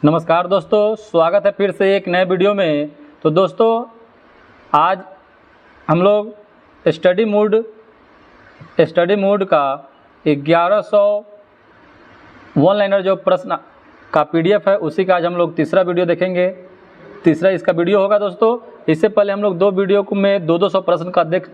नमस्कार दोस्तों, स्वागत है फिर से एक नए वीडियो में। तो दोस्तों, आज हम लोग स्टडी मूड का 1100 वन लाइनर जो प्रश्न का पीडीएफ है, उसी का आज हम लोग तीसरा वीडियो देखेंगे। तीसरा इसका वीडियो होगा दोस्तों। इससे पहले हम लोग दो वीडियो में 200 प्रश्न का देख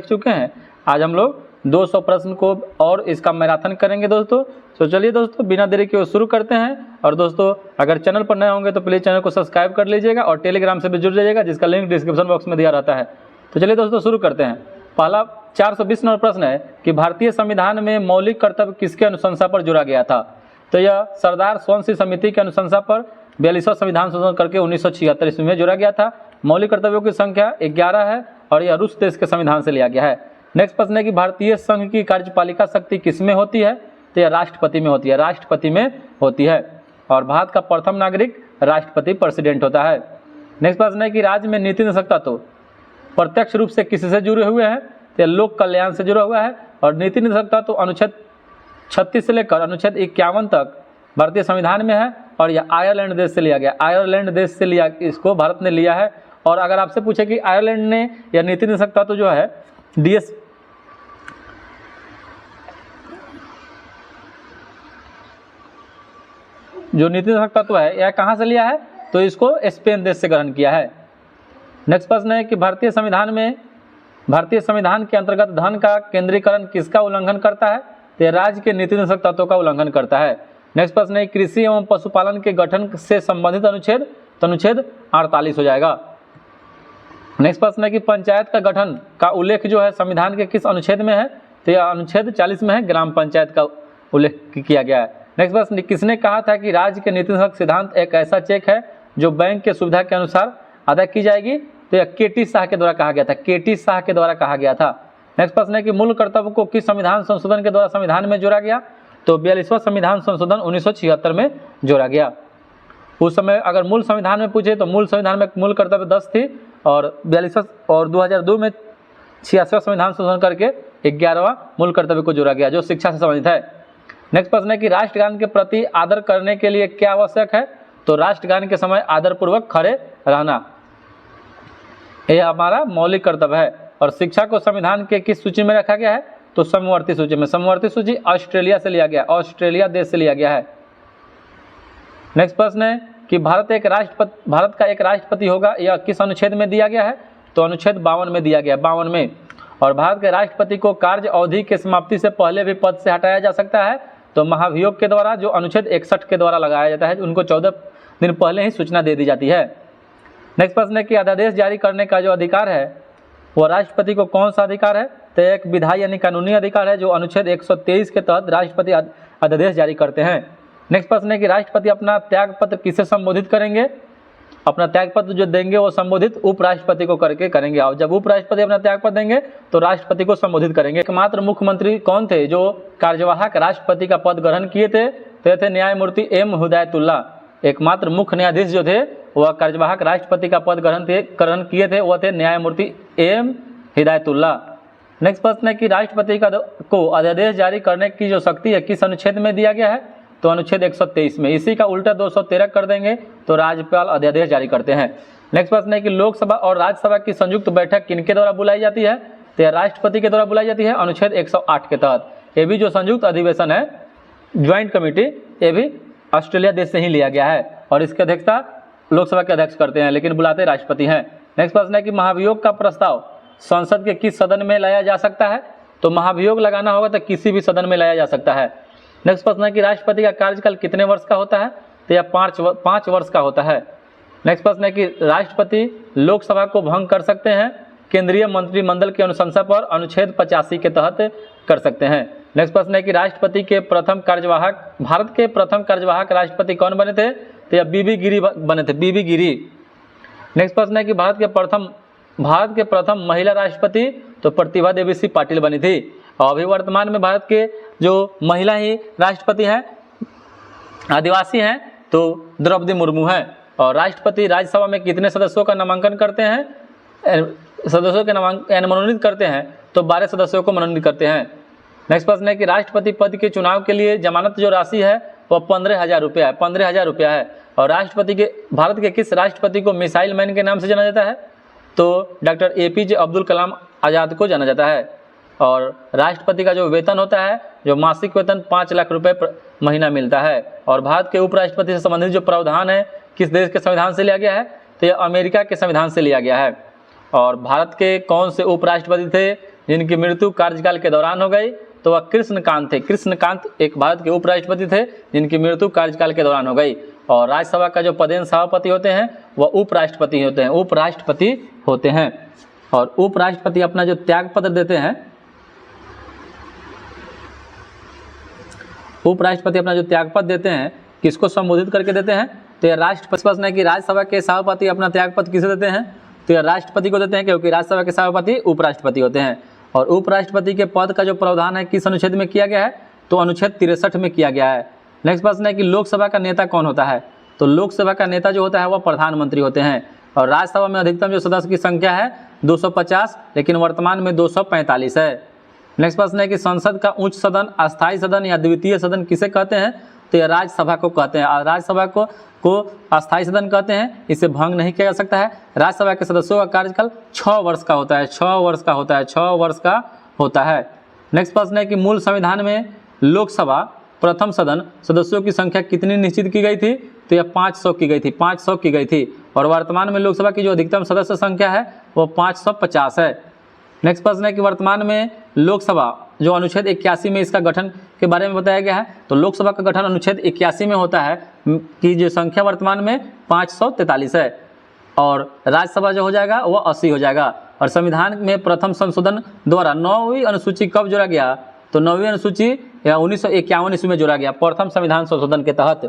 चुके हैं। आज हम लोग 200 प्रश्न को और इसका मैराथन करेंगे दोस्तों। तो चलिए दोस्तों, बिना देरी के शुरू करते हैं। और दोस्तों, अगर चैनल पर नए होंगे तो प्लीज़ चैनल को सब्सक्राइब कर लीजिएगा और टेलीग्राम से भी जुड़ जाइएगा, जिसका लिंक डिस्क्रिप्शन बॉक्स में दिया रहता है। तो चलिए दोस्तों, शुरू करते हैं। पहला 420 नंबर प्रश्न है कि भारतीय संविधान में मौलिक कर्तव्य किसके अनुशंसा पर जोड़ा गया था? तो यह सरदार स्वर्ण सिंह समिति के अनुशंसा पर 42वां संविधान संशोधन करके 1976 ईस्वी में जोड़ा गया था। मौलिक कर्तव्यों की संख्या 11 है और यह रूस देश के संविधान से लिया गया है। नेक्स्ट प्रश्न है कि भारतीय संघ की कार्यपालिका शक्ति किसमें होती है? तो यह राष्ट्रपति में होती है। राष्ट्रपति में होती है और भारत का प्रथम नागरिक राष्ट्रपति प्रेसिडेंट होता है। नेक्स्ट प्रश्न है कि राज्य में नीति निर्देशक तत्व प्रत्यक्ष रूप से किससे जुड़े हुए हैं? तो यह लोक कल्याण से जुड़ा हुआ है। और नीति निर्देशक तत्व अनुच्छेद 36 से लेकर अनुच्छेद 51 तक भारतीय संविधान में है और यह आयरलैंड देश से लिया गया। आयरलैंड देश से लिया, इसको भारत ने लिया है। और अगर आपसे पूछे कि आयरलैंड ने यह नीति निर्देशक तत्व जो है डीएस जो नीति निर्देशक तत्व है यह कहाँ से लिया है? तो इसको स्पेन देश से ग्रहण किया है। नेक्स्ट प्रश्न है कि भारतीय संविधान के अंतर्गत धन का केंद्रीकरण किसका उल्लंघन करता है? तो राज्य के नीति निर्देशक तत्वों का उल्लंघन करता है। नेक्स्ट प्रश्न है कृषि एवं पशुपालन के गठन से संबंधित अनुच्छेद, तो अनुच्छेद 48 हो जाएगा। नेक्स्ट प्रश्न है कि पंचायत का गठन का उल्लेख जो है संविधान के किस अनुच्छेद में है? तो यह अनुच्छेद 40 में है, ग्राम पंचायत का उल्लेख किया गया है। नेक्स्ट प्रश्न, किसने कहा था कि राज्य के नीति निर्देशक सिद्धांत एक ऐसा चेक है जो बैंक के सुविधा के अनुसार अदा की जाएगी? तो यह केटी शाह के द्वारा कहा गया था। केटी शाह के द्वारा कहा गया था। नेक्स्ट प्रश्न है कि मूल कर्तव्य को किस संविधान संशोधन के द्वारा संविधान में जोड़ा गया? तो 42वां संविधान संशोधन 1976 में जोड़ा गया। उस समय अगर मूल संविधान में पूछे तो मूल संविधान में मूल कर्तव्य 10 थी और 42वां और 2002 में 86वां संविधान संशोधन करके 11वां मूल कर्तव्य को जोड़ा गया, जो शिक्षा से संबंधित है। नेक्स्ट प्रश्न है कि राष्ट्रगान के प्रति आदर करने के लिए क्या आवश्यक है? तो राष्ट्रगान के समय आदरपूर्वक खड़े रहना, यह हमारा मौलिक कर्तव्य है। और शिक्षा को संविधान के किस सूची में रखा गया है? तो समवर्ती सूची में। समवर्ती सूची ऑस्ट्रेलिया से लिया गया, ऑस्ट्रेलिया देश से लिया गया है। नेक्स्ट प्रश्न है कि भारत का एक राष्ट्रपति होगा, यह किस अनुच्छेद में दिया गया है? तो अनुच्छेद 52 में दिया गया, 52 में। और भारत के राष्ट्रपति को कार्य अवधि के समाप्ति से पहले भी पद से हटाया जा सकता है, तो महाभियोग के द्वारा, जो अनुच्छेद 61 के द्वारा लगाया जाता है। उनको 14 दिन पहले ही सूचना दे दी जाती है। नेक्स्ट प्रश्न है कि अध्यादेश जारी करने का जो अधिकार है वो राष्ट्रपति को कौन सा अधिकार है? तो एक विधायी यानी कानूनी अधिकार है, जो अनुच्छेद 123 के तहत राष्ट्रपति अध्यादेश जारी करते हैं। नेक्स्ट प्रश्न है कि राष्ट्रपति अपना त्यागपत्र किसे संबोधित करेंगे? अपना त्यागपत्र जो देंगे वो संबोधित उपराष्ट्रपति को करके करेंगे। और जब उपराष्ट्रपति अपना त्यागपत्र देंगे तो राष्ट्रपति को संबोधित करेंगे। एकमात्र मुख्यमंत्री कौन थे जो कार्यवाहक राष्ट्रपति का पद ग्रहण किए थे? तो थे न्यायमूर्ति एम हिदायतुल्ला। एकमात्र मुख्य न्यायाधीश जो थे वह कार्यवाहक राष्ट्रपति का पद ग्रहण किए थे, वह थे न्यायमूर्ति एम हिदायतुल्ला। नेक्स्ट प्रश्न है कि राष्ट्रपति को अध्यादेश जारी करने की जो शक्ति है किस अनुच्छेद में दिया गया है? तो अनुच्छेद 123 में। इसी का उल्टा 213 कर देंगे तो राज्यपाल अध्यादेश जारी करते हैं। नेक्स्ट प्रश्न है कि लोकसभा और राज्यसभा की संयुक्त बैठक किनके द्वारा बुलाई जाती है? तो यह राष्ट्रपति के द्वारा बुलाई जाती है, अनुच्छेद 108 के तहत। ये भी जो संयुक्त अधिवेशन है, ज्वाइंट कमेटी, ये भी ऑस्ट्रेलिया देश से ही लिया गया है और इसकी अध्यक्षता लोकसभा के अध्यक्ष करते हैं, लेकिन बुलाते राष्ट्रपति हैं। नेक्स्ट प्रश्न है कि महाभियोग का प्रस्ताव संसद के किस सदन में लाया जा सकता है? तो महाभियोग लगाना होगा तो किसी भी सदन में लाया जा सकता है। नेक्स्ट प्रश्न है कि राष्ट्रपति का कार्यकाल कितने वर्ष का होता है? तो यह 5 वर्ष का होता है। नेक्स्ट प्रश्न है कि राष्ट्रपति लोकसभा को भंग कर सकते हैं केंद्रीय मंत्रिमंडल की अनुशंसा पर, अनुच्छेद 85 के तहत कर सकते हैं। नेक्स्ट प्रश्न है कि भारत के प्रथम कार्यवाहक राष्ट्रपति कौन बने थे? तो यह बीबी गिरी बने थे, बीबी गिरी। नेक्स्ट प्रश्न है कि भारत के प्रथम महिला राष्ट्रपति तो प्रतिभा देवी सिंह पाटिल बनी थी। और अभी वर्तमान में भारत के जो महिला ही राष्ट्रपति हैं, आदिवासी हैं, तो द्रौपदी मुर्मू हैं। और राष्ट्रपति राज्यसभा में कितने सदस्यों का नामांकन करते हैं? सदस्यों के मनोनीत करते हैं तो 12 सदस्यों को मनोनीत करते हैं। नेक्स्ट प्रश्न है कि राष्ट्रपति पद के चुनाव के लिए जमानत जो राशि है वह 15,000 रुपया है, 15,000 रुपया है। और राष्ट्रपति के, भारत के किस राष्ट्रपति को मिसाइल मैन के नाम से जाना जाता है? तो डॉक्टर APJ अब्दुल कलाम आज़ाद को जाना जाता है। और राष्ट्रपति का जो वेतन होता है, जो मासिक वेतन 5 लाख रुपए महीना मिलता है। और भारत के उपराष्ट्रपति से संबंधित जो प्रावधान है किस देश के संविधान से लिया गया है? तो यह अमेरिका के संविधान से लिया गया है। और भारत के कौन से उपराष्ट्रपति थे जिनकी मृत्यु कार्यकाल के दौरान हो गई? तो वह कृष्णकांत थे। कृष्णकांत एक भारत के उपराष्ट्रपति थे जिनकी मृत्यु कार्यकाल के दौरान हो गई। और राज्यसभा का जो पदेन सभापति होते हैं वह उपराष्ट्रपति होते हैं, उपराष्ट्रपति होते हैं। और उपराष्ट्रपति अपना जो त्यागपत्र देते हैं, उपराष्ट्रपति अपना जो त्यागपत्र देते हैं किसको संबोधित करके देते हैं? तो यह राष्ट्रपति प्रश्न है कि राज्यसभा के सभापति अपना त्यागपत्र किसे देते हैं? तो यह राष्ट्रपति को देते हैं, क्योंकि राज्यसभा के सभापति उपराष्ट्रपति होते हैं। और उपराष्ट्रपति के पद का जो प्रावधान है किस अनुच्छेद में किया गया है? तो अनुच्छेद 63 में किया गया है। नेक्स्ट प्रश्न है कि लोकसभा का नेता कौन होता है? तो लोकसभा का नेता जो होता है वह प्रधानमंत्री होते हैं। और राज्यसभा में अधिकतम जो सदस्य की संख्या है 250, लेकिन वर्तमान में 245 है। नेक्स्ट प्रश्न है कि संसद का उच्च सदन, अस्थायी सदन या द्वितीय सदन किसे कहते हैं? तो यह राज्यसभा को कहते हैं। राज्यसभा को अस्थायी सदन कहते हैं, इसे भंग नहीं किया जा सकता है। राज्यसभा के सदस्यों का कार्यकाल 6 वर्ष का होता है, 6 वर्ष का होता है, 6 वर्ष का होता है। नेक्स्ट प्रश्न है कि मूल संविधान में लोकसभा प्रथम सदन सदस्यों की संख्या कितनी निश्चित की गई थी? तो यह 500 की गई थी, 500 की गई थी। और वर्तमान में लोकसभा की जो अधिकतम सदस्य संख्या है वो 550 है। नेक्स्ट प्रश्न है कि वर्तमान में लोकसभा जो अनुच्छेद 81 में इसका गठन के बारे में बताया गया है। तो लोकसभा का गठन अनुच्छेद 81 में होता है कि जो संख्या वर्तमान में 543 है। और राज्यसभा जो हो जाएगा वह 80 हो जाएगा। और संविधान में प्रथम संशोधन द्वारा 9वीं अनुसूची कब जोड़ा गया? तो 9वीं अनुसूची या 1951 ईस्वी में जोड़ा गया, प्रथम संविधान संशोधन के तहत।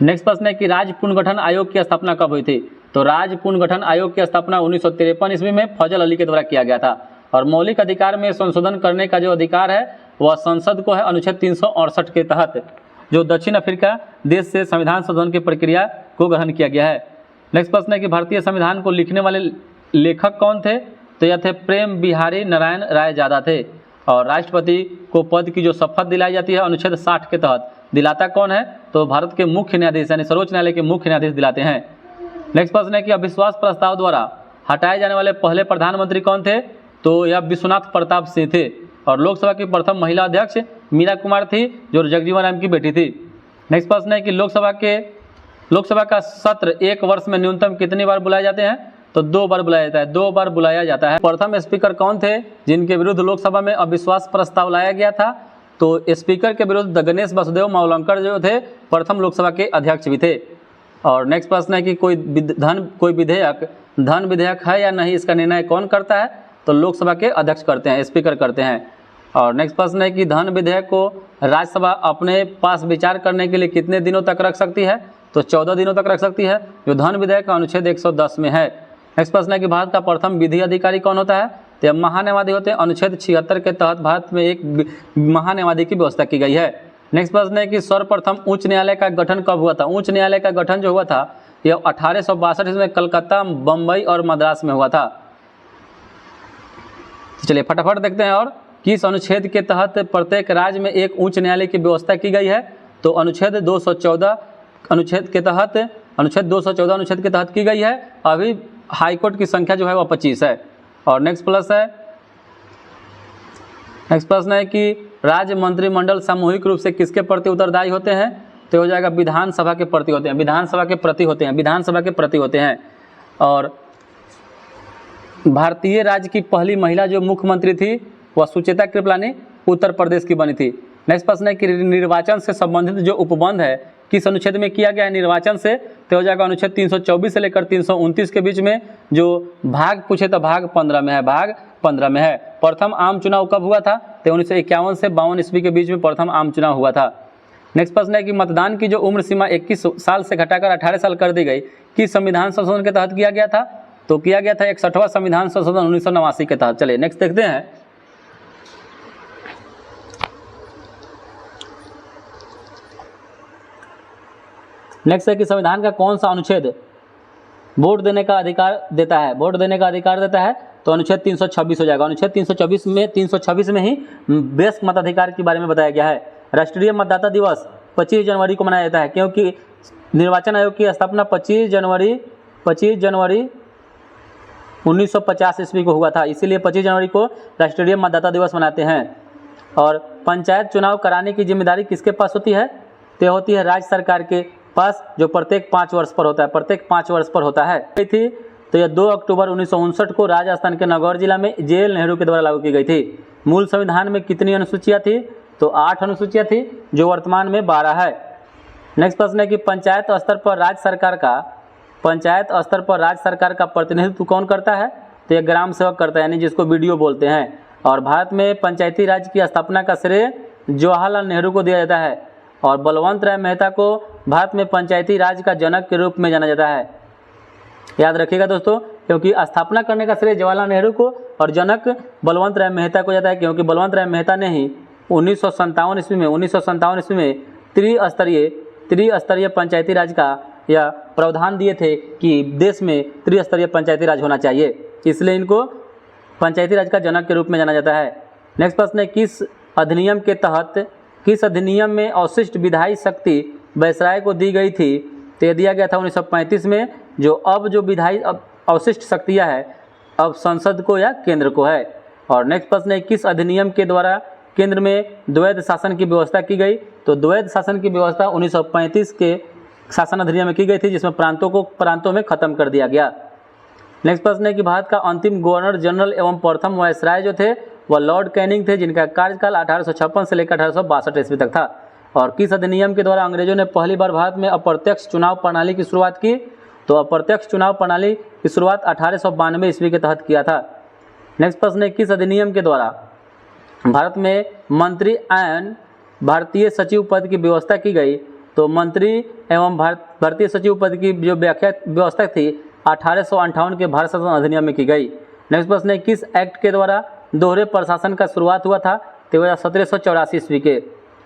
नेक्स्ट प्रश्न है कि राज्य पुनर्गठन आयोग की स्थापना कब हुई थी? तो राज्य पुनर्गठन आयोग की स्थापना 1953 ईस्वी में फजल अली के द्वारा किया गया था। और मौलिक अधिकार में संशोधन करने का जो अधिकार है वह संसद को है, अनुच्छेद 368 के तहत, जो दक्षिण अफ्रीका देश से संविधान संशोधन की प्रक्रिया को ग्रहण किया गया है। नेक्स्ट प्रश्न है कि भारतीय संविधान को लिखने वाले लेखक कौन थे? तो यह थे प्रेम बिहारी नारायण राय ज्यादा थे। और राष्ट्रपति को पद की जो शपथ दिलाई जाती है अनुच्छेद 60 के तहत, दिलाता कौन है? तो भारत के मुख्य न्यायाधीश यानी सर्वोच्च न्यायालय के मुख्य न्यायाधीश दिलाते हैं। नेक्स्ट प्रश्न है कि अविश्वास प्रस्ताव द्वारा हटाए जाने वाले पहले प्रधानमंत्री कौन थे? तो यह विश्वनाथ प्रताप सिंह थे। और लोकसभा की प्रथम महिला अध्यक्ष मीरा कुमार थी, जो जगजीवन राम की बेटी थी। नेक्स्ट प्रश्न है कि लोकसभा का सत्र एक वर्ष में न्यूनतम कितनी बार बुलाए जाते हैं? तो 2 बार बुलाया जाता है, 2 बार बुलाया जाता है। प्रथम स्पीकर कौन थे जिनके विरुद्ध लोकसभा में अविश्वास प्रस्ताव लाया गया था? तो स्पीकर के विरुद्ध गणेश वासुदेव मावलंकर जो थे प्रथम लोकसभा के अध्यक्ष भी थे। और नेक्स्ट प्रश्न है कि कोई धन विधेयक है या नहीं, इसका निर्णय कौन करता है? तो लोकसभा के अध्यक्ष करते हैं, स्पीकर करते हैं। और नेक्स्ट प्रश्न है कि धन विधेयक को राज्यसभा अपने पास विचार करने के लिए कितने दिनों तक रख सकती है? तो 14 दिनों तक रख सकती है, जो धन विधेयक का अनुच्छेद 110 में है। नेक्स्ट प्रश्न है कि भारत का प्रथम विधि अधिकारी कौन होता है? तो महान्यायवादी होते हैं। अनुच्छेद 76 के तहत भारत में एक महान्यायवादी की व्यवस्था की गई है। नेक्स्ट प्रश्न है कि सर्वप्रथम उच्च न्यायालय का गठन कब हुआ था? उच्च न्यायालय का गठन जो हुआ था यह 1862 में कलकत्ता, बम्बई और मद्रास में हुआ था। चलिए फटाफट देखते हैं। और किस अनुच्छेद के तहत प्रत्येक राज्य में एक उच्च न्यायालय की व्यवस्था की गई है? तो अनुच्छेद 214 अनुच्छेद के तहत की गई है। अभी हाईकोर्ट की संख्या जो है वह 25 है। और नेक्स्ट प्रश्न है कि राज्य मंत्रिमंडल सामूहिक रूप से किसके प्रति उत्तरदायी होते हैं? तो हो जाएगा विधानसभा के प्रति होते हैं, विधानसभा के प्रति होते हैं। और भारतीय राज्य की पहली महिला जो मुख्यमंत्री थी वह सुचेता कृपलानी उत्तर प्रदेश की बनी थी। नेक्स्ट प्रश्न है कि निर्वाचन से संबंधित जो उपबंध है किस अनुच्छेद में किया गया है निर्वाचन से? तो हो जाएगा अनुच्छेद 324 से लेकर 329 के बीच में। जो भाग पूछे तो भाग 15 में है, भाग 15 में है। प्रथम आम चुनाव कब हुआ था? तो 1951 से 52 ईस्वी के बीच में प्रथम आम चुनाव हुआ था। नेक्स्ट प्रश्न है कि मतदान की जो उम्र सीमा 21 साल से घटाकर 18 साल कर दी गई, किस संविधान संशोधन के तहत किया गया था? तो किया गया था 61वां संविधान संशोधन 1989 के तहत। चलिए नेक्स्ट देखते हैं। नेक्स्ट है कि संविधान का कौन सा अनुच्छेद वोट देने का अधिकार देता है? तो अनुच्छेद 326 हो जाएगा। अनुच्छेद 326 में ही वयस्क मताधिकार के बारे में बताया गया है। राष्ट्रीय मतदाता दिवस 25 जनवरी को मनाया जाता है, क्योंकि निर्वाचन आयोग की स्थापना 25 जनवरी 1950 ईस्वी को हुआ था, इसीलिए 25 जनवरी को राष्ट्रीय मतदाता दिवस मनाते हैं। और पंचायत चुनाव कराने की जिम्मेदारी किसके पास होती है? तो होती है राज्य सरकार के पास, जो प्रत्येक 5 वर्ष पर होता है, प्रत्येक 5 वर्ष पर होता है। थी तो यह 2 अक्टूबर 1959 को राजस्थान के नागौर जिला में जेएल नेहरू के द्वारा लागू की गई थी। मूल संविधान में कितनी अनुसूचियाँ थी? तो 8 अनुसूचियाँ थी, जो वर्तमान में 12 है। नेक्स्ट प्रश्न है कि पंचायत स्तर पर राज्य सरकार का प्रतिनिधित्व कौन करता है? तो यह ग्राम सेवक करता है, यानी जिसको बीडीओ बोलते हैं। और भारत में पंचायती राज की स्थापना का श्रेय जवाहरलाल नेहरू को दिया जाता है, और बलवंत राय मेहता को भारत में पंचायती राज का जनक के रूप में जाना जाता है। याद रखिएगा दोस्तों, क्योंकि स्थापना करने का श्रेय जवाहरलाल नेहरू को और जनक बलवंत राय मेहता को जाता है, क्योंकि बलवंत राय मेहता ने ही 1957 ईस्वी में त्रिस्तरीय पंचायती राज का यह प्रावधान दिए थे कि देश में त्रिस्तरीय पंचायती राज होना चाहिए, इसलिए इनको पंचायती राज का जनक के रूप में जाना जाता है। नेक्स्ट प्रश्न है किस अधिनियम में अवशिष्ट विधायी शक्ति वायसराय को दी गई थी? तो यह दिया गया था 1935 में। जो विधायी अवशिष्ट शक्तियाँ है अब संसद को या केंद्र को है। और नेक्स्ट प्रश्न है किस अधिनियम के द्वारा केंद्र में द्वैध शासन की व्यवस्था की गई? तो द्वैध शासन की व्यवस्था 1935 के शासन अधिनियम में की गई थी, जिसमें प्रांतों में खत्म कर दिया गया। नेक्स्ट प्रश्न है कि भारत का अंतिम गवर्नर जनरल एवं प्रथम वायसराय जो थे वह लॉर्ड कैनिंग थे, जिनका कार्यकाल 1856 से लेकर 1862 ईस्वी तक था। और किस अधिनियम के द्वारा अंग्रेजों ने पहली बार भारत में अप्रत्यक्ष चुनाव प्रणाली की शुरुआत की? तो अप्रत्यक्ष चुनाव प्रणाली की शुरुआत 1892 ईस्वी के तहत किया था। नेक्स्ट प्रश्न है किस अधिनियम के द्वारा भारत में मंत्री एवं भारतीय सचिव पद की व्यवस्था की गई? तो मंत्री एवं भारतीय सचिव पद की जो व्यवस्था थी 1858 के भारत शासन अधिनियम में की गई। नेक्स्ट प्रश्न है किस एक्ट के द्वारा दोहरे प्रशासन का शुरुआत हुआ था? तो 1784 ईस्वी के।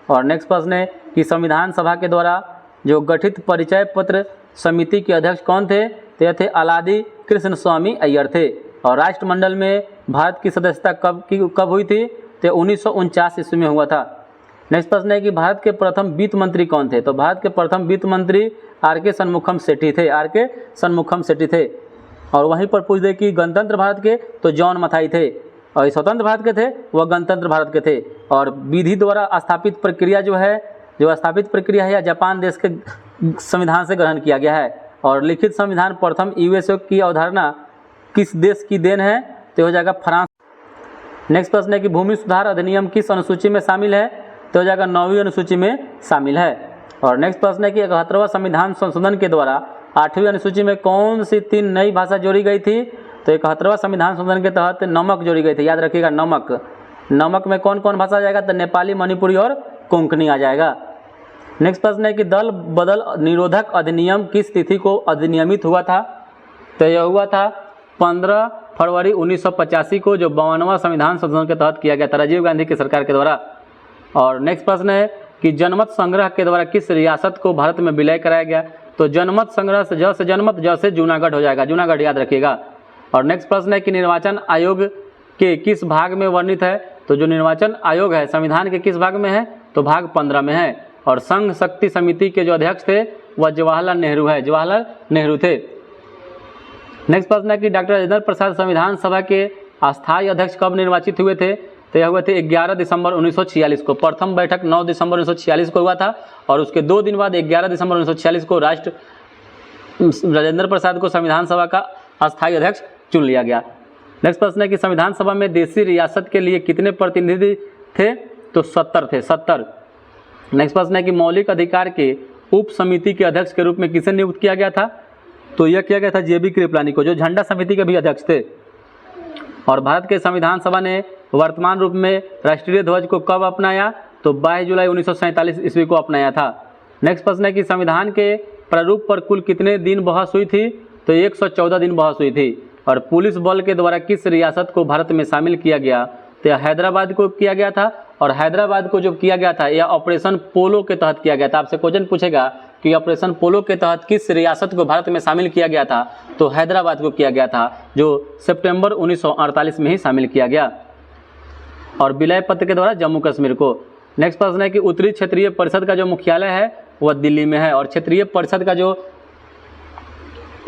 और नेक्स्ट प्रश्न है कि संविधान सभा के द्वारा जो गठित परिचय पत्र समिति के अध्यक्ष कौन थे? तो यह थे अलादी कृष्ण स्वामी अय्यर थे। और राष्ट्रमंडल में भारत की सदस्यता कब हुई थी? तो 1949 ईस्वी में हुआ था। नेक्स्ट प्रश्न है कि भारत के प्रथम वित्त मंत्री कौन थे? तो भारत के प्रथम वित्त मंत्री आर.के. षणमुखम शेट्टी थे। और वहीं पर पूछ दे कि गणतंत्र भारत के, तो जॉन मथाई थे। और स्वतंत्र भारत के थे वह गणतंत्र भारत के थे। और विधि द्वारा स्थापित प्रक्रिया है जापान देश के संविधान से ग्रहण किया गया है। और लिखित संविधान प्रथम यूएसए की अवधारणा किस देश की देन है? तो हो जाएगा फ्रांस। नेक्स्ट प्रश्न है कि भूमि सुधार अधिनियम किस अनुसूची में शामिल है? तो हो जाएगा 9वीं अनुसूची में शामिल है। और नेक्स्ट प्रश्न है कि 71वां संविधान संशोधन के द्वारा 8वीं अनुसूची में कौन सी 3 नई भाषा जोड़ी गई थी? तो 71वां संविधान संशोधन के तहत नमक जोड़ी गई थी। याद रखिएगा नमक में कौन कौन भाषा आ जाएगा? तो नेपाली, मणिपुरी और कोंकणी आ जाएगा। नेक्स्ट प्रश्न है कि दल बदल निरोधक अधिनियम किस तिथि को अधिनियमित हुआ था? तो यह हुआ था 15 फरवरी 1985 को, जो 52वां संविधान संशोधन के तहत किया गया था राजीव गांधी की सरकार के द्वारा। और नेक्स्ट प्रश्न है कि जनमत संग्रह के द्वारा किस रियासत को भारत में विलय कराया गया? तो जनमत संग्रह से ज से जूनागढ़ हो जाएगा, जूनागढ़ याद रखिएगा। और नेक्स्ट प्रश्न है कि निर्वाचन आयोग के किस भाग में वर्णित है? तो जो निर्वाचन आयोग है संविधान के किस भाग में है? तो भाग 15 में है। और संघ शक्ति समिति के जो अध्यक्ष थे वह जवाहरलाल नेहरू थे। नेक्स्ट प्रश्न है कि डॉक्टर राजेंद्र प्रसाद संविधान सभा के अस्थायी अध्यक्ष कब निर्वाचित हुए थे? तो यह हुए थे 11 दिसंबर 1946 को। प्रथम बैठक 9 दिसंबर 1946 को हुआ था, और उसके 2 दिन बाद 11 दिसंबर 1946 को राजेंद्र प्रसाद को संविधान सभा का अस्थायी अध्यक्ष चुन लिया गया। नेक्स्ट प्रश्न है कि संविधान सभा में देशी रियासत के लिए कितने प्रतिनिधि थे? तो 70 थे, 70। नेक्स्ट प्रश्न है कि मौलिक अधिकार के उप समिति के अध्यक्ष के रूप में किसे नियुक्त किया गया था? तो यह किया गया था जे.बी. कृपलानी को, जो झंडा समिति के भी अध्यक्ष थे। और भारत के संविधान सभा ने वर्तमान रूप में राष्ट्रीय ध्वज को कब अपनाया? तो 22 जुलाई 1947 ईस्वी को अपनाया था। नेक्स्ट प्रश्न है कि संविधान के प्रारूप पर कुल कितने दिन बहस हुई थी? तो 114 दिन बहस हुई थी। और पुलिस बल के द्वारा किस रियासत को भारत में शामिल किया गया? तो हैदराबाद को किया गया था। और हैदराबाद को जो किया गया था यह ऑपरेशन पोलो के तहत किया गया था। आपसे क्वेश्चन पूछेगा कि ऑपरेशन पोलो के तहत किस रियासत को भारत में शामिल किया गया था? तो हैदराबाद को किया गया था, जो सितंबर 1948 में ही शामिल किया गया। और विलय पत्र के द्वारा जम्मू कश्मीर को। नेक्स्ट प्रश्न है कि उत्तरी क्षेत्रीय परिषद का जो मुख्यालय है वह दिल्ली में है, और क्षेत्रीय परिषद का जो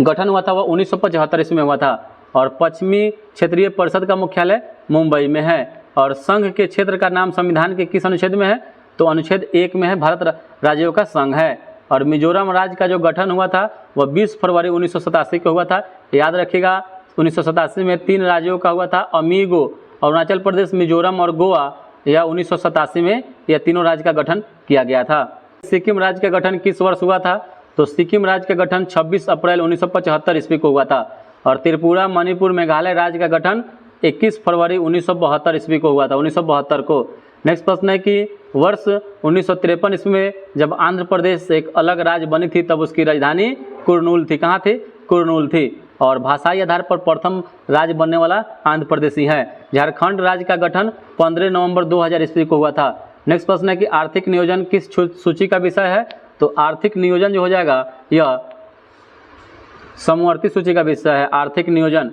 गठन हुआ था वह 1975 ईस्वी में हुआ था, और पश्चिमी क्षेत्रीय परिषद का मुख्यालय मुंबई में है। और संघ के क्षेत्र का नाम संविधान के किस अनुच्छेद में है? तो अनुच्छेद 1 में है, भारत राज्यों का संघ है। और मिजोरम राज्य का जो गठन हुआ था वह 20 फरवरी 1987 को हुआ था। याद रखिएगा 1987 में 3 राज्यों का हुआ था, अमीगो, अरुणाचल प्रदेश, मिजोरम और गोवा। यह 1987 में यह तीनों राज्य का गठन किया गया था। सिक्किम राज्य का गठन किस वर्ष हुआ था? तो सिक्किम राज्य का गठन 26 अप्रैल 1975 ईस्वी को हुआ था। और त्रिपुरा, मणिपुर, मेघालय राज्य का गठन 21 फरवरी 1972 ईस्वी को हुआ था, 1972 को। नेक्स्ट प्रश्न है कि वर्ष 1953 ईस्वी में जब आंध्र प्रदेश एक अलग राज्य बनी थी तब उसकी राजधानी कुर्नूल थी। कहाँ थी? कुर्नूल थी। और भाषाई आधार पर प्रथम राज्य बनने वाला आंध्र प्रदेश ही है। झारखंड राज्य का गठन 15 नवंबर 2000 ईस्वी को हुआ था। नेक्स्ट प्रश्न है कि आर्थिक नियोजन किस सूची का विषय है? तो आर्थिक नियोजन जो हो जाएगा यह समवर्ती सूची का विषय है। आर्थिक नियोजन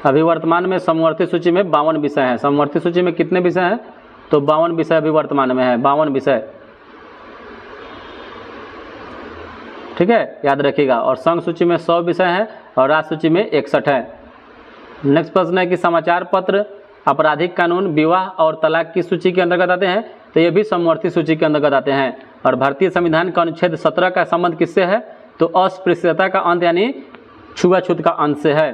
अभी वर्तमान में समवर्ती सूची में 52 विषय हैं। समवर्ती सूची में कितने विषय हैं? तो 52 विषय अभी वर्तमान में है, 52 विषय, ठीक है, याद रखिएगा। और संघ सूची में 100 विषय हैं और राज्य सूची में 61 है। नेक्स्ट प्रश्न है कि समाचार पत्र, आपराधिक कानून, विवाह और तलाक की सूची के अंतर्गत आते हैं? तो ये भी समवर्ती सूची के अंतर्गत आते हैं। और भारतीय संविधान का अनुच्छेद 17 का संबंध किससे है? तो अस्पृश्यता का अंत यानी छुआछूत का अंत से है।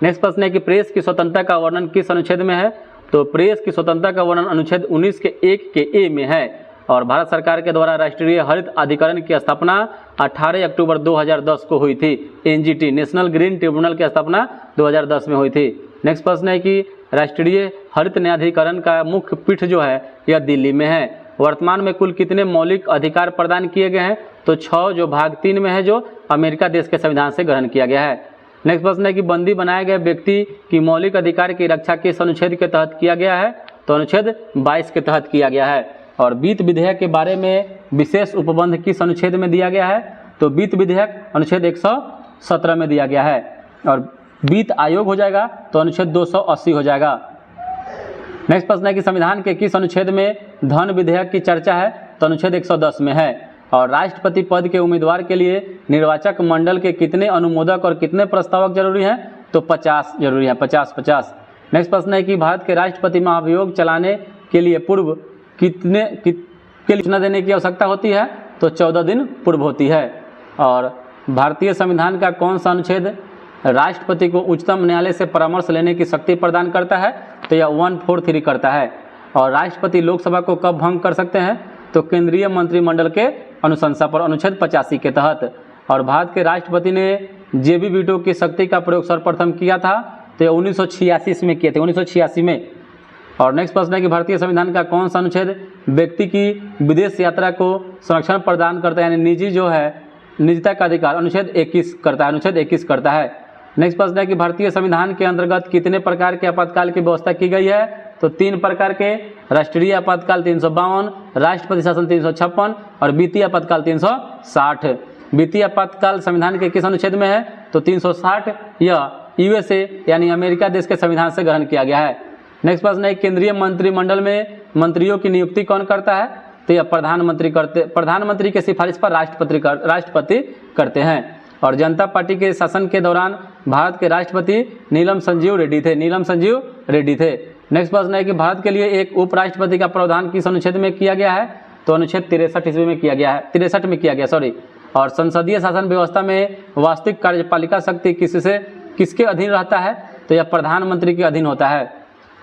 नेक्स्ट प्रश्न है कि प्रेस की स्वतंत्रता का वर्णन किस अनुच्छेद में है? तो प्रेस की स्वतंत्रता का वर्णन अनुच्छेद 19 के 1 के ए में है। और भारत सरकार के द्वारा राष्ट्रीय हरित अधिकरण की स्थापना 18 अक्टूबर 2010 को हुई थी। एनजीटी, नेशनल ग्रीन ट्रिब्यूनल की स्थापना 2010 में हुई थी। नेक्स्ट प्रश्न है कि राष्ट्रीय हरित न्यायाधिकरण का मुख्य पीठ जो है यह दिल्ली में है। वर्तमान में कुल कितने मौलिक अधिकार प्रदान किए गए हैं? तो 6, जो भाग 3 में है, जो अमेरिका देश के संविधान से ग्रहण किया गया है। नेक्स्ट प्रश्न है कि बंदी बनाए गए व्यक्ति की मौलिक अधिकार की रक्षा किस अनुच्छेद के तहत किया गया है? तो अनुच्छेद 22 के तहत किया गया है। और वित्त विधेयक के बारे में विशेष उपबंध किस अनुच्छेद में दिया गया है? तो वित्त विधेयक अनुच्छेद 117 में दिया गया है। और वित्त आयोग हो जाएगा तो अनुच्छेद 280 हो जाएगा। नेक्स्ट प्रश्न है कि संविधान के किस अनुच्छेद में धन विधेयक की चर्चा है? तो अनुच्छेद 110 में है। और राष्ट्रपति पद के उम्मीदवार के लिए निर्वाचक मंडल के कितने अनुमोदक और कितने प्रस्तावक जरूरी हैं? तो 50 जरूरी है, 50-50। नेक्स्ट प्रश्न है कि भारत के राष्ट्रपति महाभियोग चलाने के लिए पूर्व कितने के सूचना देने की आवश्यकता होती है? तो 14 दिन पूर्व होती है। और भारतीय संविधान का कौन सा अनुच्छेद राष्ट्रपति को उच्चतम न्यायालय से परामर्श लेने की शक्ति प्रदान करता है? तो यह 143 करता है। और राष्ट्रपति लोकसभा को कब भंग कर सकते हैं? तो केंद्रीय मंत्रिमंडल के अनुशंसा पर, अनुच्छेद 85 के तहत। और भारत के राष्ट्रपति ने जेबी वीटो की शक्ति का प्रयोग सर्वप्रथम किया था? तो 1986 में किए थे, 1986 में। और नेक्स्ट प्रश्न है कि भारतीय संविधान का कौन सा अनुच्छेद व्यक्ति की विदेश यात्रा को संरक्षण प्रदान करता है, यानी निजी जो है, निजता का अधिकार, अनुच्छेद 21 करता है, अनुच्छेद 21 करता है। नेक्स्ट प्रश्न है कि भारतीय संविधान के अंतर्गत कितने प्रकार के आपातकाल की व्यवस्था की गई है? तो 3 प्रकार के, राष्ट्रीय आपातकाल 352, राष्ट्रपति शासन 356 और वित्तीय आपातकाल 360। वित्तीय आपातकाल संविधान के किस अनुच्छेद में है? तो 360। यह यूएसए यानी अमेरिका देश के संविधान से ग्रहण किया गया है। नेक्स्ट प्रश्न है केंद्रीय मंत्रिमंडल में मंत्रियों की नियुक्ति कौन करता है? तो यह प्रधानमंत्री के सिफारिश पर राष्ट्रपति करते हैं। और जनता पार्टी के शासन के दौरान भारत के राष्ट्रपति नीलम संजीव रेड्डी थे। नेक्स्ट प्रश्न है कि भारत के लिए एक उपराष्ट्रपति का प्रावधान किस अनुच्छेद में किया गया है? तो अनुच्छेद 63 ईस्वी में किया गया है, 63 में किया गया, सॉरी। और संसदीय शासन व्यवस्था में वास्तविक कार्यपालिका शक्ति किसके अधीन रहता है? तो यह प्रधानमंत्री के अधीन होता है।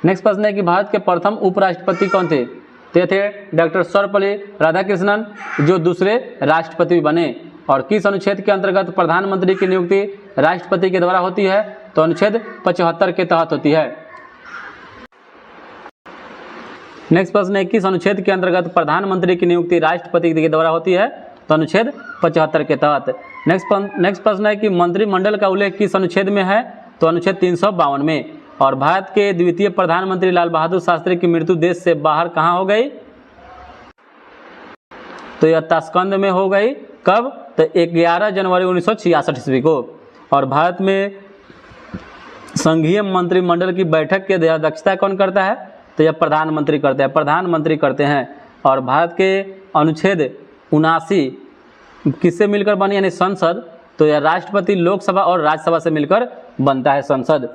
नेक्स्ट प्रश्न है कि भारत के प्रथम उपराष्ट्रपति कौन थे? तो थे डॉक्टर सर्वपल्ली राधाकृष्णन, जो दूसरे राष्ट्रपति बने। और किस अनुच्छेद के अंतर्गत प्रधानमंत्री की नियुक्ति राष्ट्रपति के द्वारा होती है? तो अनुच्छेद 75 के तहत होती है। नेक्स्ट प्रश्न है किस अनुच्छेद के अंतर्गत प्रधानमंत्री की नियुक्ति राष्ट्रपति के द्वारा होती है? तो अनुच्छेद 75 के तहत। नेक्स्ट प्रश्न है कि मंत्रिमंडल का उल्लेख किस अनुच्छेद में है? तो अनुच्छेद 352 में। और भारत के द्वितीय प्रधानमंत्री लाल बहादुर शास्त्री की मृत्यु देश से बाहर कहाँ हो गई? तो यह ताशकंद में हो गई। कब? तो 11 जनवरी 1966 ईस्वी को। और भारत में संघीय मंत्रिमंडल की बैठक की अध्यक्षता कौन करता है? तो यह प्रधानमंत्री करते हैं, प्रधानमंत्री करते हैं। और भारत के अनुच्छेद 79 किससे मिलकर बनी, यानी संसद, तो यह राष्ट्रपति, लोकसभा और राज्यसभा से मिलकर बनता है संसद।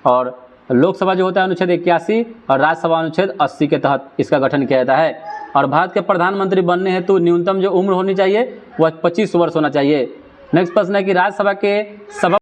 और लोकसभा जो होता है अनुच्छेद 81 और राज्यसभा अनुच्छेद 80 के तहत इसका गठन किया जाता है। और भारत के प्रधानमंत्री बनने हेतु न्यूनतम जो उम्र होनी चाहिए वह 25 वर्ष होना चाहिए। नेक्स्ट प्रश्न है कि राज्यसभा के सभा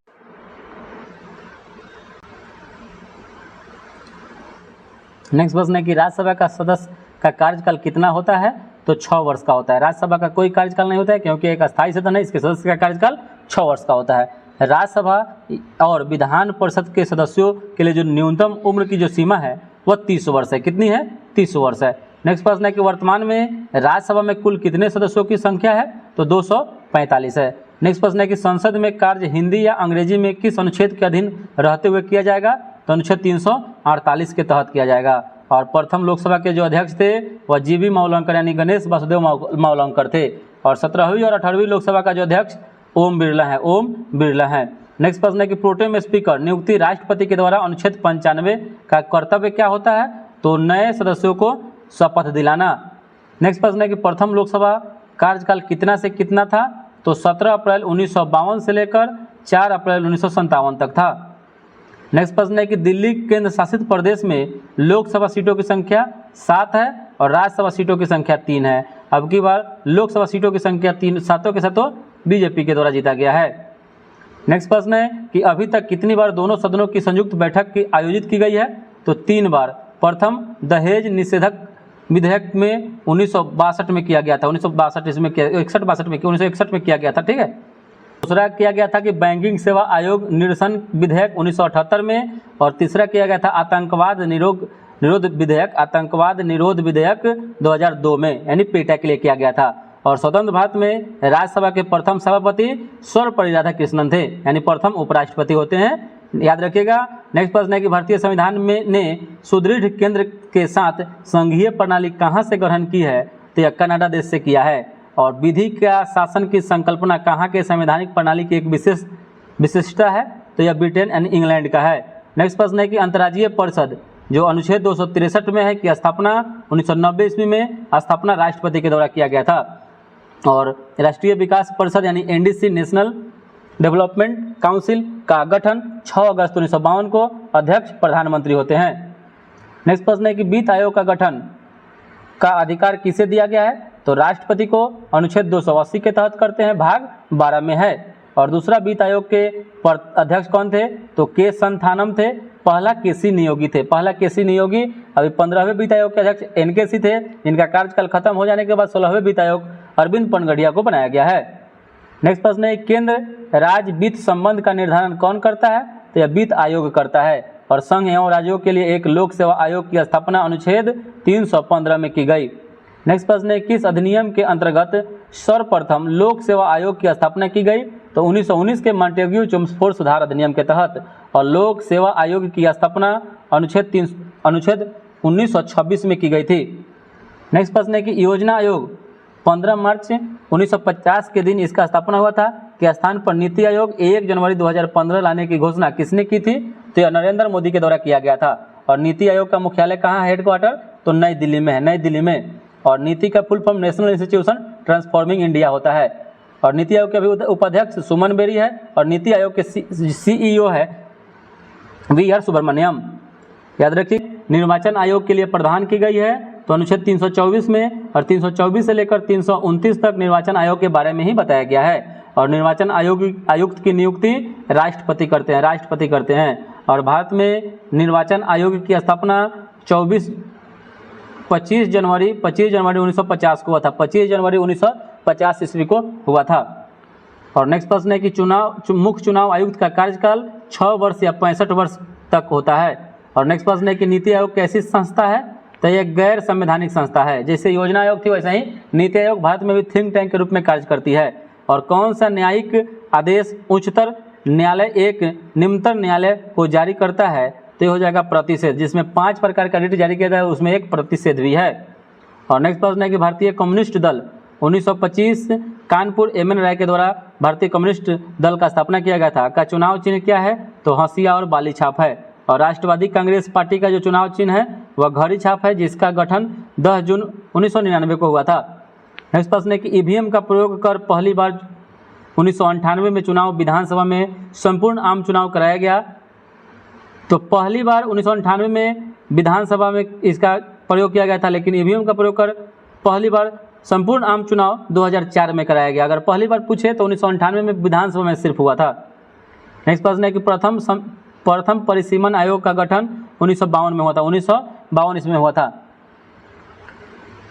नेक्स्ट प्रश्न है कि राज्यसभा का सदस्य का कार्यकाल कितना होता है, तो 6 वर्ष का होता है। राज्यसभा का कोई कार्यकाल नहीं होता है क्योंकि एक अस्थायी सदन है, इसके सदस्य का कार्यकाल 6 वर्ष का होता है। राज्यसभा और विधान परिषद के सदस्यों के लिए जो न्यूनतम उम्र की जो सीमा है वह 30 वर्ष है। कितनी है, 30 वर्ष है। नेक्स्ट प्रश्न है कि वर्तमान में राज्यसभा में कुल कितने सदस्यों की संख्या है, तो 245 है। नेक्स्ट प्रश्न है कि संसद में कार्य हिंदी या अंग्रेजी में किस अनुच्छेद के अधीन रहते हुए किया जाएगा, तो अनुच्छेद 348 के तहत किया जाएगा। और प्रथम लोकसभा के जो अध्यक्ष थे वह जीवी मावलंकर यानी गणेश वासुदेव मावलंकर थे। और 17वीं और 18वीं लोकसभा का जो अध्यक्ष ओम बिरला है, ओम बिरला है। नेक्स्ट प्रश्न है कि प्रोटेम स्पीकर नियुक्ति राष्ट्रपति के द्वारा अनुच्छेद 95 का कर्तव्य क्या होता है, तो नए सदस्यों को शपथ दिलाना। नेक्स्ट प्रश्न है कि प्रथम लोकसभा कार्यकाल कितना से कितना था, तो 17 अप्रैल 1952 से लेकर 4 अप्रैल 1957 तक था। नेक्स्ट प्रश्न है कि दिल्ली केंद्र शासित प्रदेश में लोकसभा सीटों की संख्या 7 है और राज्यसभा सीटों की संख्या 3 है। अब की बार लोकसभा सीटों की संख्या 3 सातों के सातों बीजेपी के द्वारा जीता गया है। नेक्स्ट प्रश्न है कि अभी तक कितनी बार दोनों सदनों की संयुक्त बैठक की आयोजित की गई है, तो 3 बार। प्रथम दहेज निषेधक विधेयक में 1962 में किया गया था, 1962 में किया 61-62 में 1961 में किया गया था, ठीक है। दूसरा किया गया था कि बैंकिंग सेवा आयोग निरसन विधेयक 1978 में। और तीसरा किया गया था आतंकवाद निरोध विधेयक 2002 में, यानी पेटा के लिए किया गया था। और स्वतंत्र भारत में राज्यसभा के प्रथम सभापति सर्वपल्ली राधाकृष्णन थे, यानी प्रथम उपराष्ट्रपति होते हैं, याद रखिएगा। नेक्स्ट प्रश्न है कि भारतीय संविधान में ने सुदृढ़ केंद्र के साथ संघीय प्रणाली कहाँ से ग्रहण की है, तो यह कनाडा देश से किया है। और विधि का शासन की संकल्पना कहाँ के संवैधानिक प्रणाली की एक विशिष्टता है, तो यह ब्रिटेन एंड इंग्लैंड का है। नेक्स्ट प्रश्न है कि अंतर्राज्यीय परिषद जो अनुच्छेद 263 में है कि स्थापना 1990 ईस्वी में स्थापना राष्ट्रपति के द्वारा किया गया था। और राष्ट्रीय विकास परिषद यानी एनडीसी नेशनल डेवलपमेंट काउंसिल का गठन 6 अगस्त 1952 को अध्यक्ष प्रधानमंत्री होते हैं। नेक्स्ट प्रश्न है कि वित्त आयोग का गठन का अधिकार किसे दिया गया है, तो राष्ट्रपति को अनुच्छेद 280 के तहत करते हैं, भाग 12 में है। और दूसरा वित्त आयोग के अध्यक्ष कौन थे, तो के संथानम थे, पहला केसी नियोगी थे, पहला केसी नियोगी। अभी 15वें वित्त आयोग के अध्यक्ष एनकेसी थे, जिनका कार्यकाल खत्म हो जाने के बाद 16वें वित्त आयोग अरविंद पनगड़िया को बनाया गया है। नेक्स्ट प्रश्न है केंद्र राज्य वित्त संबंध का निर्धारण कौन करता है, तो यह वित्त आयोग करता है। और संघ एवं राज्यों के लिए एक लोक सेवा आयोग की स्थापना अनुच्छेद 315 में की गई। नेक्स्ट प्रश्न है किस अधिनियम के अंतर्गत सर्वप्रथम लोक सेवा आयोग की स्थापना की गई, तो 1919 के मॉन्टेग्यू चुम्स्फोर्ड सुधार अधिनियम के तहत। और लोक सेवा आयोग की स्थापना अनुच्छेद 1926 में की गई थी। नेक्स्ट प्रश्न है कि योजना आयोग 15 मार्च 1950 के दिन इसका स्थापना हुआ था के स्थान पर नीति आयोग 1 जनवरी 2015 लाने की घोषणा किसने की थी, तो यह नरेंद्र मोदी के द्वारा किया गया था। और नीति आयोग का मुख्यालय कहाँ है, हेडक्वार्टर, तो नई दिल्ली में है, नई दिल्ली में। और नीति का full form national institution transforming India होता है। और नीति आयोग के अभी उपाध्यक्ष सुमन बेरी है और नीति आयोग के सीईओ है वी आर सुब्रमण्यम। याद रखिए निर्वाचन आयोग के लिए प्रदान की गई है, तो अनुच्छेद 324 में। और 324 से लेकर 329 तक निर्वाचन आयोग के बारे में ही बताया गया है। और निर्वाचन आयुक्त की नियुक्ति राष्ट्रपति करते हैं। और भारत में निर्वाचन आयोग की स्थापना 25 जनवरी 1950 को हुआ था, 25 जनवरी 1950 ईस्वी को हुआ था। और नेक्स्ट प्रश्न है कि मुख्य चुनाव आयुक्त का कार्यकाल 6 वर्ष या 65 वर्ष तक होता है। और नेक्स्ट प्रश्न है कि नीति आयोग कैसी संस्था है, तो यह गैर संवैधानिक संस्था है। जैसे योजना आयोग थी वैसे ही नीति आयोग भारत में भी थिंक टैंक के रूप में कार्य करती है। और कौन सा न्यायिक आदेश उच्चतर न्यायालय एक निम्नतर न्यायालय को जारी करता है, तो हो जाएगा प्रतिषेध, जिसमें 5 प्रकार का रिट जारी किया जाए, उसमें एक प्रतिषेध भी है। और नेक्स्ट प्रश्न है कि भारतीय कम्युनिस्ट दल 1925 कानपुर एम.एन. राय के द्वारा भारतीय कम्युनिस्ट दल का स्थापना किया गया था, का चुनाव चिन्ह क्या है, तो हंसिया और बाली छाप है। और राष्ट्रवादी कांग्रेस पार्टी का जो चुनाव चिन्ह है वह घड़ी छाप है जिसका गठन 10 जून 1999 को हुआ था। नेक्स्ट प्रश्न है कि ईवीएम का प्रयोग कर पहली बार 1998 में चुनाव विधानसभा में संपूर्ण आम चुनाव कराया गया। तो पहली बार 1998 में विधानसभा में इसका प्रयोग किया गया था, लेकिन ईवीएम का प्रयोग कर पहली बार संपूर्ण आम चुनाव 2004 में कराया गया। अगर पहली बार पूछे तो 1998 में विधानसभा में सिर्फ हुआ था। नेक्स्ट प्रश्न है कि प्रथम परिसीमन आयोग का गठन 1952 में हुआ था। 1952 इसमें हुआ था।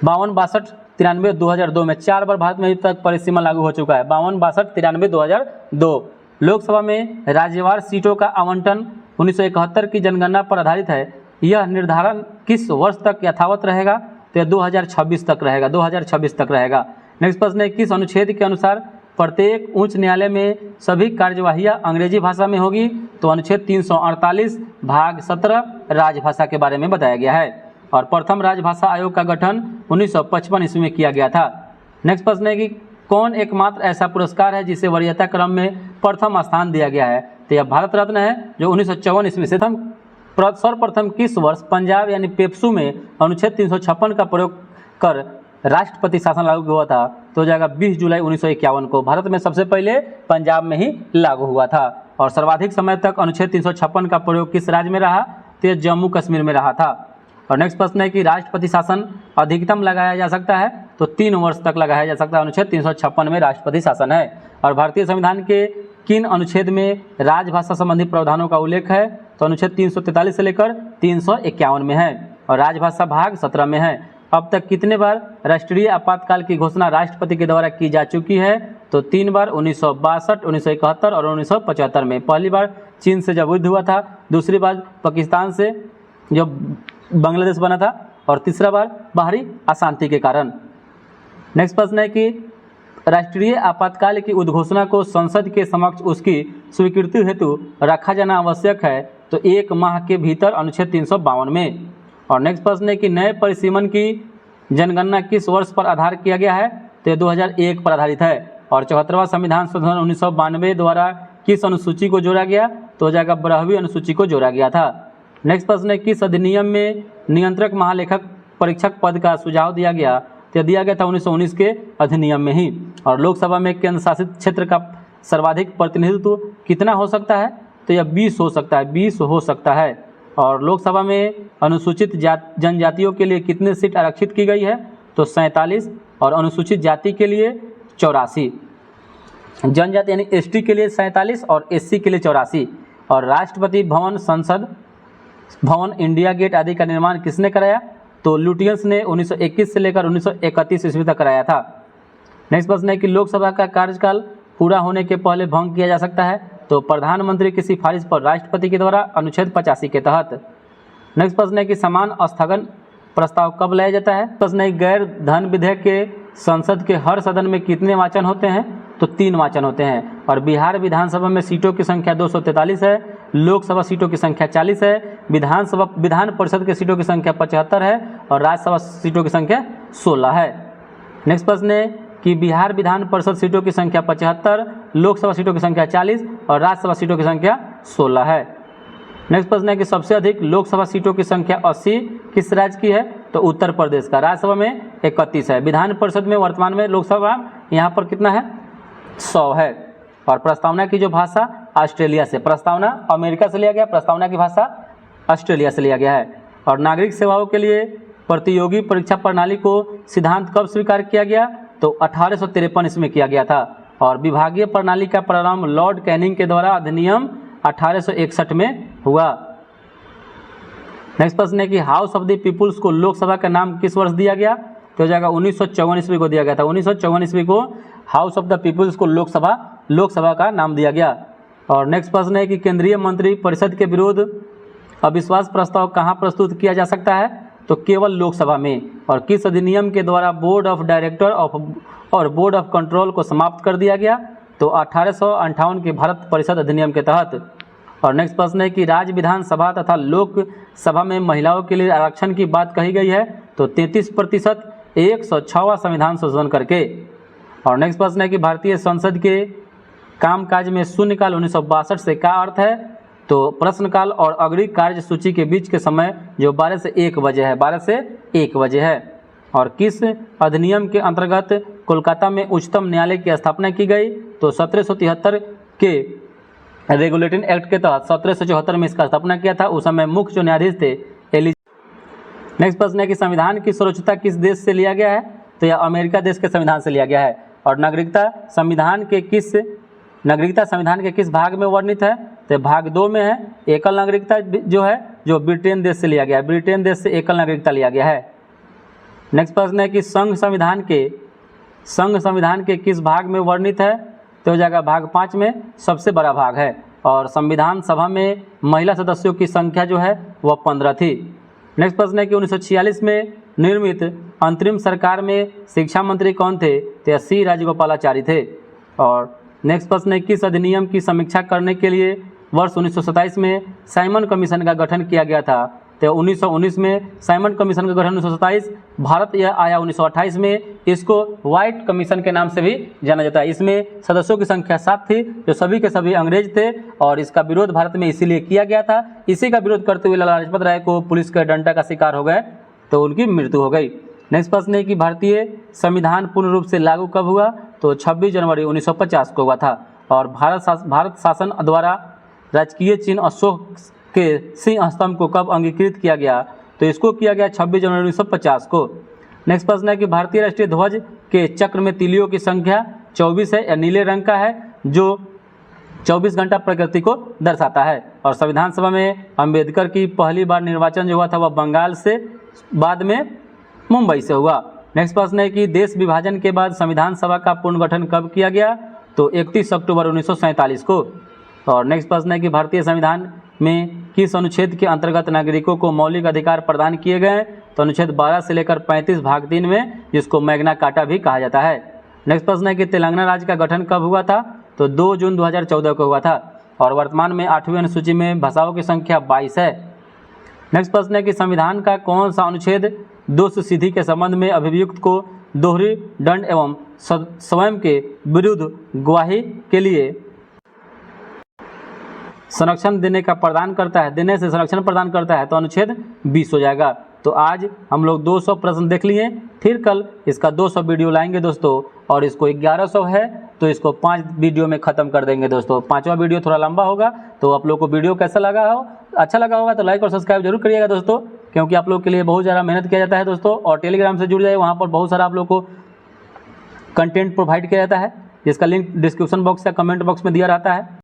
52, 62, 93, 2002 में 4 बार भारत में अभी तक परिसीमन लागू हो चुका है। 52, 62, 93, 2002। लोकसभा में राज्यवार सीटों का आवंटन 1971 की जनगणना पर आधारित है। यह निर्धारण किस वर्ष तक यथावत रहेगा? तो यह 2026 तक रहेगा। 2026 तक रहेगा। नेक्स्ट प्रश्न है किस अनुच्छेद के अनुसार प्रत्येक उच्च न्यायालय में सभी कार्यवाहियाँ अंग्रेजी भाषा में होगी? तो अनुच्छेद 348 भाग 17 राजभाषा के बारे में बताया गया है। और प्रथम राजभाषा आयोग का गठन 1955 ईस्वी में किया गया था। नेक्स्ट प्रश्न है कि कौन एकमात्र ऐसा पुरस्कार है जिसे वरीयता क्रम में प्रथम स्थान दिया गया है? तो यह भारत रत्न है जो 1954 ईस्वी से। सर्वप्रथम किस वर्ष पंजाब यानी पेप्सू में अनुच्छेद 356 का प्रयोग कर राष्ट्रपति शासन लागू हुआ था? तो जाएगा 20 जुलाई 1951 को। भारत में सबसे पहले पंजाब में ही लागू हुआ था। और सर्वाधिक समय तक अनुच्छेद 356 का प्रयोग किस राज्य में रहा? तो जम्मू कश्मीर में रहा था। और नेक्स्ट प्रश्न है कि राष्ट्रपति शासन अधिकतम लगाया जा सकता है? तो 3 वर्ष तक लगाया जा सकता है। अनुच्छेद 356 में राष्ट्रपति शासन है। और भारतीय संविधान के किन अनुच्छेद में राजभाषा संबंधी प्रावधानों का उल्लेख है? तो अनुच्छेद 343 से लेकर 351 में है। और राजभाषा भाग 17 में है। अब तक कितने बार राष्ट्रीय आपातकाल की घोषणा राष्ट्रपति के द्वारा की जा चुकी है? तो 3 बार, 1962, 1971 और 1975 में। पहली बार चीन से जब युद्ध हुआ था, दूसरी बार पाकिस्तान से जब बांग्लादेश बना था, और तीसरा बार बाहरी अशांति के कारण। नेक्स्ट प्रश्न है कि राष्ट्रीय आपातकाल की उद्घोषणा को संसद के समक्ष उसकी स्वीकृति हेतु रखा जाना आवश्यक है। तो 1 माह के भीतर अनुच्छेद 352 में। और नेक्स्ट प्रश्न है कि नए परिसीमन की जनगणना किस वर्ष पर आधार किया गया है? तो 2001 पर आधारित है। और 74वां संविधान संशोधन 1992 द्वारा किस अनुसूची को जोड़ा गया? तो हो जाएगा 12वीं अनुसूची को जोड़ा गया था। नेक्स्ट प्रश्न है किस अधिनियम में नियंत्रक महालेखक परीक्षक पद का सुझाव दिया गया? तो दिया गया था 1919 के अधिनियम में ही। और लोकसभा में केंद्र शासित क्षेत्र का सर्वाधिक प्रतिनिधित्व कितना हो सकता है? तो यह 20 हो सकता है। 20 हो सकता है। और लोकसभा में अनुसूचित जनजातियों के लिए कितने सीट आरक्षित की गई है? तो 47। और अनुसूचित जाति के लिए 84। जनजाति यानी एसटी के लिए 47 और एससी के लिए 84। और राष्ट्रपति भवन, संसद भवन, इंडिया गेट आदि का निर्माण किसने कराया? तो लुटियंस ने 1921 से लेकर 1931 ईस्वी तक कराया था। नेक्स्ट प्रश्न है कि लोकसभा का कार्यकाल पूरा होने के पहले भंग किया जा सकता है? तो प्रधानमंत्री की सिफारिश पर राष्ट्रपति के द्वारा अनुच्छेद 85 के तहत। नेक्स्ट प्रश्न है कि समान स्थगन प्रस्ताव कब लाया जाता है? प्रश्न है गैर धन विधेयक के संसद के हर सदन में कितने वाचन होते हैं? तो 3 वाचन होते हैं। और बिहार विधानसभा में सीटों की संख्या 243 है, लोकसभा सीटों की संख्या 40 है, विधान परिषद की सीटों की संख्या 75 है और राज्यसभा सीटों की संख्या 16 है। नेक्स्ट प्रश्न है कि बिहार विधान परिषद सीटों की संख्या 75, लोकसभा सीटों की संख्या 40 और राज्यसभा सीटों की संख्या 16 है। नेक्स्ट प्रश्न है कि सबसे अधिक लोकसभा सीटों की संख्या 80 किस राज्य की है? तो उत्तर प्रदेश का। राज्यसभा में 31 है। विधान परिषद में वर्तमान में लोकसभा यहाँ पर कितना है? 100 है। और प्रस्तावना की जो भाषा ऑस्ट्रेलिया से, प्रस्तावना अमेरिका से लिया गया, प्रस्तावना की भाषा ऑस्ट्रेलिया से लिया गया है। और नागरिक सेवाओं के लिए प्रतियोगी परीक्षा प्रणाली को सिद्धांत कब स्वीकार किया गया? तो 1853 ईस्वी में किया गया था। और विभागीय प्रणाली का प्रारंभ लॉर्ड कैनिंग के द्वारा अधिनियम 1861 में हुआ। नेक्स्ट प्रश्न है कि हाउस ऑफ द पीपुल्स को लोकसभा का नाम किस वर्ष दिया गया? तो हो जाएगा 1954 ईस्वी को दिया गया था। 1954 ईस्वी को हाउस ऑफ द पीपुल्स को लोकसभा का नाम दिया गया। और नेक्स्ट प्रश्न है कि केंद्रीय मंत्री परिषद के विरुद्ध अविश्वास प्रस्ताव कहाँ प्रस्तुत किया जा सकता है? तो केवल लोकसभा में। और किस अधिनियम के द्वारा बोर्ड ऑफ डायरेक्टर और बोर्ड ऑफ कंट्रोल को समाप्त कर दिया गया? तो 1858 के भारत परिषद अधिनियम के तहत। और नेक्स्ट प्रश्न है कि राज्य विधानसभा तथा लोकसभा में महिलाओं के लिए आरक्षण की बात कही गई है? तो 33% 106वां संविधान संशोधन करके। और नेक्स्ट प्रश्न है कि भारतीय संसद के कामकाज में शून्यकाल 1962 से क्या अर्थ है? तो प्रश्नकाल और अग्रिम कार्य सूची के बीच के समय जो 12 से 1 बजे है, 12 से 1 बजे है। और किस अधिनियम के अंतर्गत कोलकाता में उच्चतम न्यायालय की स्थापना की गई? तो 1773 के रेगुलेटिंग एक्ट के तहत 1774 में इसका स्थापना किया था। उस समय मुख्य जो न्यायाधीश थे नेक्स्ट प्रश्न है कि संविधान की सर्वोच्चता किस देश से लिया गया है? तो यह अमेरिका देश के संविधान से लिया गया है। और नागरिकता संविधान के किस भाग में वर्णित है? तो भाग 2 में है। एकल नागरिकता जो है जो ब्रिटेन देश से लिया गया है, ब्रिटेन देश से एकल नागरिकता लिया गया है। नेक्स्ट प्रश्न है कि संघ संविधान के किस भाग में वर्णित है? तो हो जाएगा भाग 5 में, सबसे बड़ा भाग है। और संविधान सभा में महिला सदस्यों की संख्या जो है वह 15 थी। नेक्स्ट प्रश्न है कि 1946 में निर्मित अंतरिम सरकार में शिक्षा मंत्री कौन थे? तो सी राजगोपालाचारी थे। और नेक्स्ट प्रश्न है किस अधिनियम की समीक्षा करने के लिए वर्ष 1927 में साइमन कमीशन का गठन किया गया था? तो 1919 में साइमन कमीशन का गठन 1927, भारत यह आया 1928 में। इसको व्हाइट कमीशन के नाम से भी जाना जाता है। इसमें सदस्यों की संख्या 7 थी जो सभी के सभी अंग्रेज थे और इसका विरोध भारत में इसीलिए किया गया था। इसी का विरोध करते हुए लाला लाजपत राय को पुलिस के डंडा का शिकार हो गए तो उनकी मृत्यु हो गई। नेक्स्ट प्रश्न है कि भारतीय संविधान पूर्ण रूप से लागू कब हुआ? तो 26 जनवरी 1950 को हुआ था। और भारत शासन द्वारा राजकीय चिन्ह अशोक के सिंह स्तंभ को कब अंगीकृत किया गया? तो इसको किया गया 26 जनवरी 1950 को। नेक्स्ट प्रश्न है कि भारतीय राष्ट्रीय ध्वज के चक्र में तिलियों की संख्या 24 है या नीले रंग का है जो 24 घंटा प्रकृति को दर्शाता है। और संविधान सभा में अंबेडकर की पहली बार निर्वाचन जो हुआ था वह बंगाल से, बाद में मुंबई से हुआ। नेक्स्ट प्रश्न है कि देश विभाजन के बाद संविधान सभा का पुनर्गठन कब किया गया? तो 31 अक्टूबर 1947 को। और नेक्स्ट प्रश्न है कि भारतीय संविधान में किस अनुच्छेद के अंतर्गत नागरिकों को मौलिक अधिकार प्रदान किए गए? तो अनुच्छेद 12 से लेकर 35 भाग 3 में, जिसको मैग्ना कार्टा भी कहा जाता है। नेक्स्ट प्रश्न है कि तेलंगाना राज्य का गठन कब हुआ था? तो 2 जून 2014 को हुआ था। और वर्तमान में 8वीं अनुसूची में भाषाओं की संख्या 22 है। नेक्स्ट प्रश्न है कि संविधान का कौन सा अनुच्छेद दोष सिद्धि के संबंध में अभियुक्त को दोहरी दंड एवं स्वयं के विरुद्ध गवाही के लिए संरक्षण देने से संरक्षण प्रदान करता है? तो अनुच्छेद 20 हो जाएगा। तो आज हम लोग 200 प्रश्न देख लिए। फिर कल इसका 200 वीडियो लाएंगे दोस्तों, और इसको 1100 है तो इसको 5 वीडियो में ख़त्म कर देंगे दोस्तों। 5वां वीडियो थोड़ा लंबा होगा। तो आप लोग को वीडियो कैसा लगा हो, अच्छा लगा होगा तो लाइक और सब्सक्राइब जरूर करिएगा दोस्तों, क्योंकि आप लोग के लिए बहुत ज़्यादा मेहनत किया जाता है दोस्तों। और टेलीग्राम से जुड़ जाए, वहाँ पर बहुत सारा आप लोग को कंटेंट प्रोवाइड किया जाता है, जिसका लिंक डिस्क्रिप्शन बॉक्स या कमेंट बॉक्स में दिया रहता है।